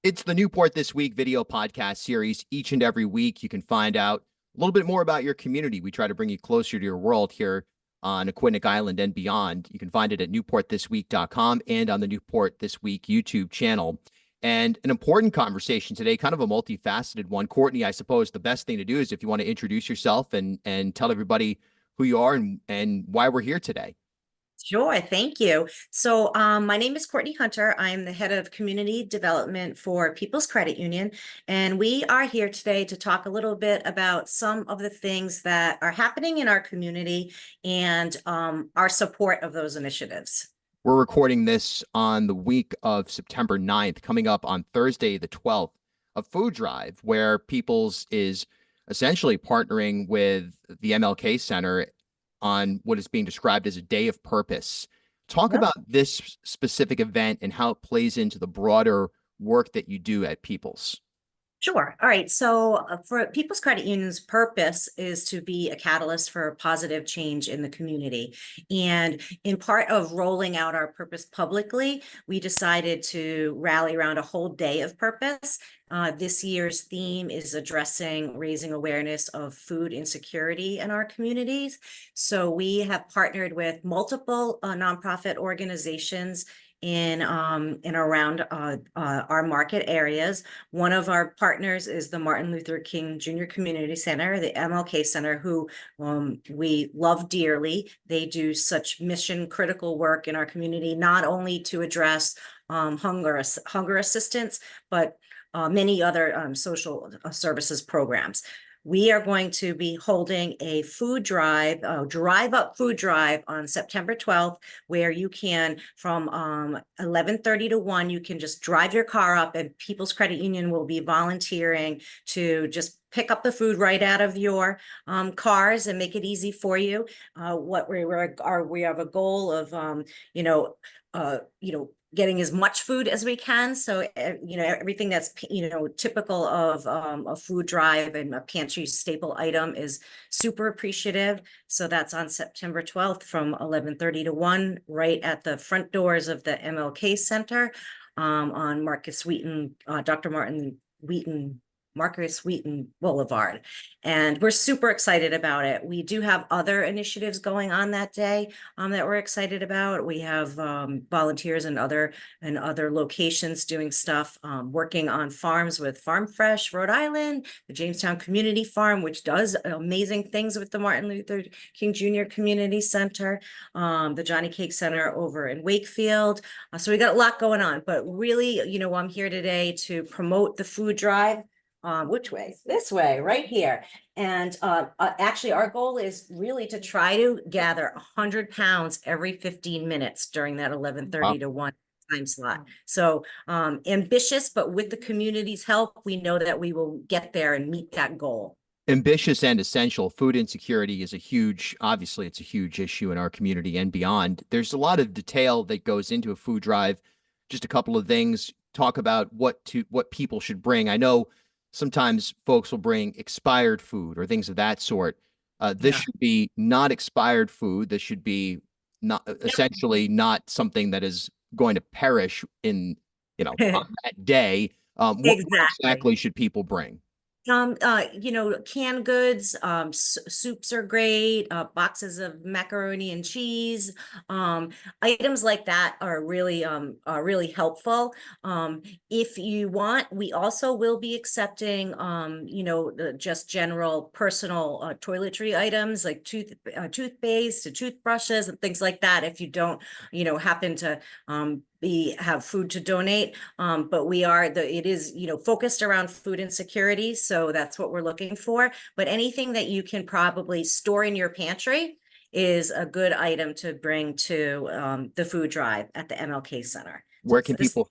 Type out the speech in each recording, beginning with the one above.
It's the Newport This Week video podcast series. Each and every week, you can find out a little bit more about your community. We try to bring you closer to your world here on Aquidneck Island and beyond. You can find it at newportthisweek.com and on the Newport This Week YouTube channel. And an important conversation today, kind of a multifaceted one. Courtney, I suppose the best thing to do is if you want to introduce yourself and tell everybody who you are and why we're here today. Sure, thank you. So my name is Courtney Hunter. I'm the head of community development for People's Credit Union, and we are here today to talk a little bit about some of the things that are happening in our community and our support of those initiatives. We're recording this on the week of September 9th, coming up on Thursday, the 12th, a food drive where People's is essentially partnering with the MLK Center on what is being described as a day of purpose. Talk Yep. about this specific event and how it plays into the broader work that you do at People's. Sure. All right. So for People's Credit Union's purpose is to be a catalyst for positive change in the community. And in part of rolling out our purpose publicly, we decided to rally around a whole day of purpose. This year's theme is addressing raising awareness of food insecurity in our communities. So we have partnered with multiple nonprofit organizations in around our market areas. One of our partners is the Martin Luther King Jr. Community Center, the MLK Center, who we love dearly. They do such mission critical work in our community, not only to address hunger assistance, but many other social services programs. We are going to be holding a food drive, drive-up food drive on September 12th, where you can, from 11:30 to 1, you can just drive your car up and People's Credit Union will be volunteering to just pick up the food right out of your cars and make it easy for you. We have a goal of, getting as much food as we can. So, everything that's, typical of a food drive and a pantry staple item is super appreciative. So that's on September 12th from 11:30 to 1, right at the front doors of the MLK Center on Marcus Wheaton Boulevard. And we're super excited about it. We do have other initiatives going on that day that we're excited about. We have volunteers in other locations doing stuff, working on farms with Farm Fresh, Rhode Island, the Jamestown Community Farm, which does amazing things with the Martin Luther King Jr. Community Center, the Johnny Cake Center over in Wakefield. So we got a lot going on, but really, I'm here today to promote the food drive. Which way? This way, right here. And actually, our goal is really to try to gather 100 pounds every 15 minutes during that 11:30 to 1 time slot. So ambitious, but with the community's help, we know that we will get there and meet that goal. Ambitious and essential. Food insecurity is obviously it's a huge issue in our community and beyond. There's a lot of detail that goes into a food drive. Just a couple of things. Talk about what people should bring. I know sometimes folks will bring expired food or things of that sort. This should be not expired food. This should be not essentially not something that is going to perish in, on that day. What exactly should people bring? Canned goods, soups are great, boxes of macaroni and cheese, items like that are really helpful. If you want, we also will be accepting, just general personal toiletry items like toothpaste, toothbrushes, and things like that. If you don't, happen to have food to donate, but it is focused around food insecurity, so that's what we're looking for. But anything that you can probably store in your pantry is a good item to bring to the food drive at the MLK Center. Where can people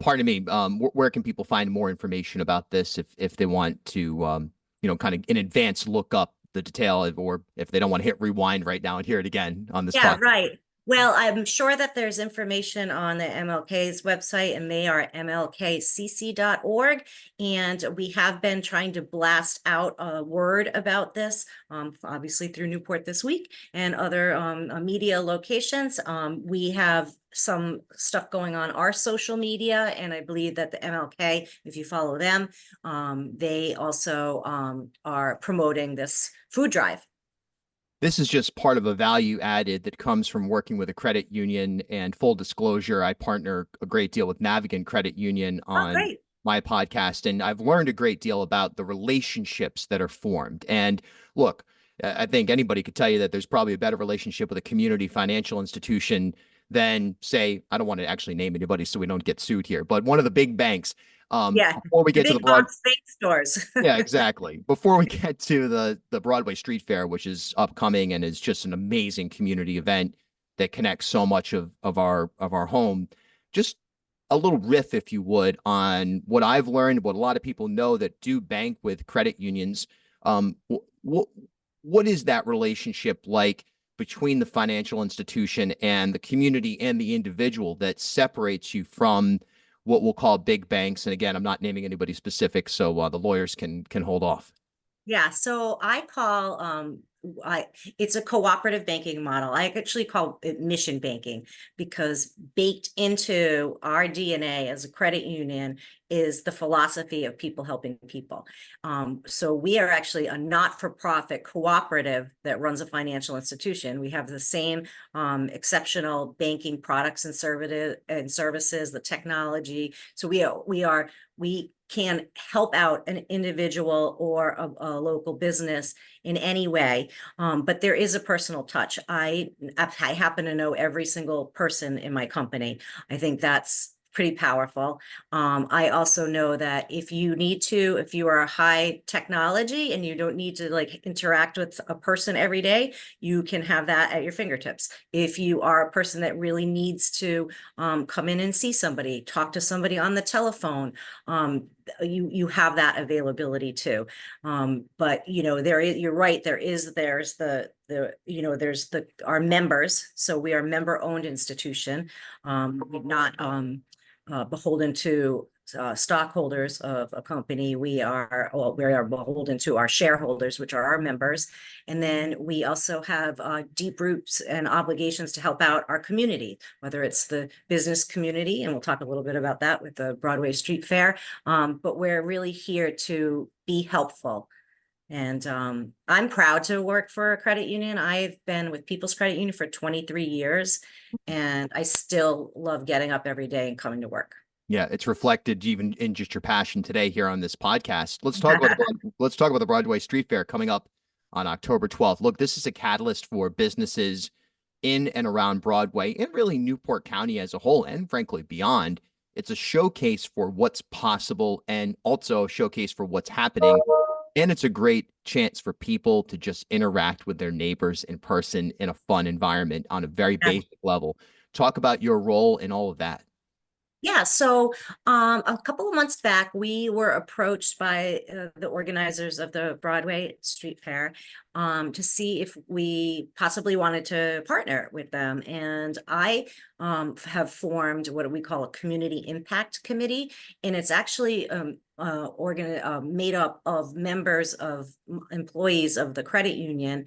pardon me, where can people find more information about this if they want to kind of in advance look up the detail, or if they don't want to hit rewind right now and hear it again on this podcast? Right. Well, I'm sure that there's information on the MLK's website, and they are mlkcc.org. And we have been trying to blast out a word about this, obviously through Newport This Week and other media locations. We have some stuff going on our social media, and I believe that the MLK, if you follow them, they also are promoting this food drive. This is just part of a value added that comes from working with a credit union. And full disclosure, I partner a great deal with Navigant Credit Union Oh, on great. my podcast, and I've learned a great deal about the relationships that are formed. And look, I think anybody could tell you that there's probably a better relationship with a community financial institution than, say, I don't want to actually name anybody so we don't get sued here, but one of the big banks. Yeah, Before we the get to the big broad box bank stores. Yeah, exactly. Before we get to the Broadway Street Fair, which is upcoming and is just an amazing community event that connects so much of our home, just a little riff, if you would, on what I've learned, what a lot of people know that do bank with credit unions. What is that relationship like between the financial institution and the community and the individual that separates you from what we'll call big banks? And again, I'm not naming anybody specific, so the lawyers can hold off. Yeah, so I call I it's a cooperative banking model. I actually call it mission banking because baked into our DNA as a credit union is the philosophy of people helping people. So we are actually a not-for-profit cooperative that runs a financial institution. We have the same exceptional banking products and services, the technology. So we can help out an individual or a local business in any way. But there is a personal touch. I happen to know every single person in my company. I think that's pretty powerful. I also know that if you are high technology and you don't need to like interact with a person every day, you can have that at your fingertips. If you are a person that really needs to come in and see somebody, talk to somebody on the telephone, you have that availability too. But you're right, there's the our members. So we are member owned institution. We're not beholden to stockholders of a company. We are beholden to our shareholders, which are our members. And then we also have deep roots and obligations to help out our community, whether it's the business community, and we'll talk a little bit about that with the Broadway Street Fair. But we're really here to be helpful. And I'm proud to work for a credit union. I've been with People's Credit Union for 23 years, and I still love getting up every day and coming to work. Yeah, it's reflected even in just your passion today here on this podcast. Let's talk about the Broadway Street Fair coming up on October 12th. Look, this is a catalyst for businesses in and around Broadway and really Newport County as a whole, and frankly beyond. It's a showcase for what's possible and also a showcase for what's happening. And it's a great chance for people to just interact with their neighbors in person in a fun environment on a very basic level. Talk about your role in all of that. Yeah, so a couple of months back, we were approached by the organizers of the Broadway Street Fair to see if we possibly wanted to partner with them. And I have formed what we call a community impact committee, and it's actually made up of members of employees of the credit union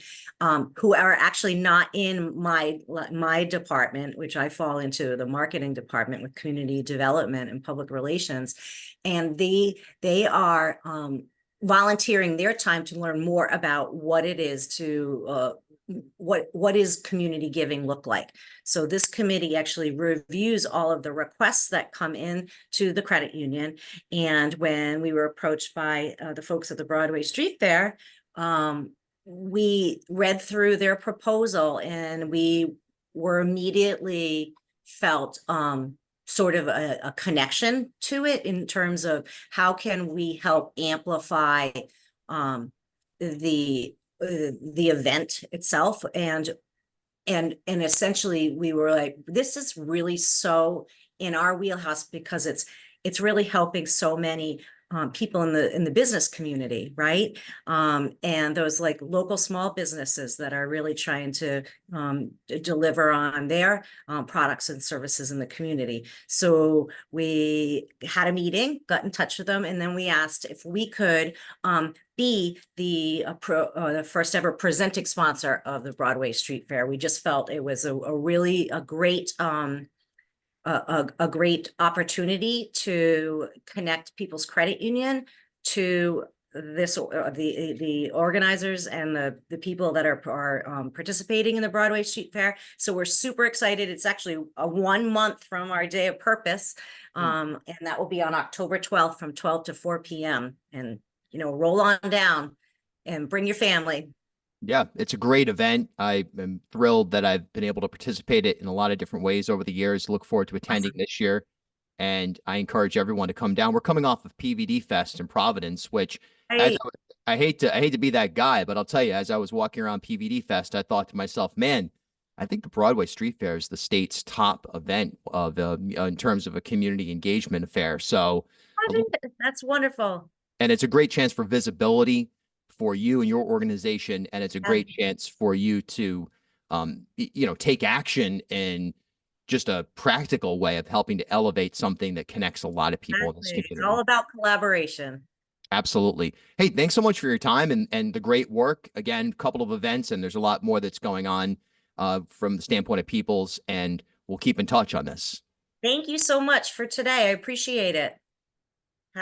who are actually not in my department, which I fall into the marketing department with community development and public relations. And they are volunteering their time to learn more about what it is to what is community giving look like. So this committee actually reviews all of the requests that come in to the credit union. And when we were approached by the folks at the Broadway Street Fair, we read through their proposal, and we were immediately felt sort of a connection to it in terms of how can we help amplify the event itself. And essentially we were like, this is really so in our wheelhouse because it's really helping so many people in the business community, right? And those like local small businesses that are really trying to deliver on their products and services in the community. So we had a meeting, got in touch with them, and then we asked if we could be the first ever presenting sponsor of the Broadway Street Fair. We just felt it was a really a great a great opportunity to connect people's credit union to this the organizers and the people that are participating in the Broadway Street Fair. So we're super excited. It's actually a 1 month from our day of purpose, and that will be on October 12th from 12 to 4 p.m. And roll on down and bring your family. Yeah, it's a great event. I am thrilled that I've been able to participate in a lot of different ways over the years. Look forward to attending Awesome. this year. And I encourage everyone to come down. We're coming off of PVD Fest in Providence, which as Hey, I hate to be that guy, but I'll tell you, as I was walking around PVD Fest, I thought to myself, man, I think the Broadway Street Fair is the state's top event of in terms of a community engagement affair. So, that's wonderful. and it's a great chance for visibility for you and your organization, and it's a Yeah, great chance for you to, take action in just a practical way of helping to elevate something that connects a lot of people in this exactly. It's all community. about collaboration. Absolutely. Hey, thanks so much for your time and the great work. Again, a couple of events, and there's a lot more that's going on from the standpoint of peoples, and we'll keep in touch on this. Thank you so much for today. I appreciate it.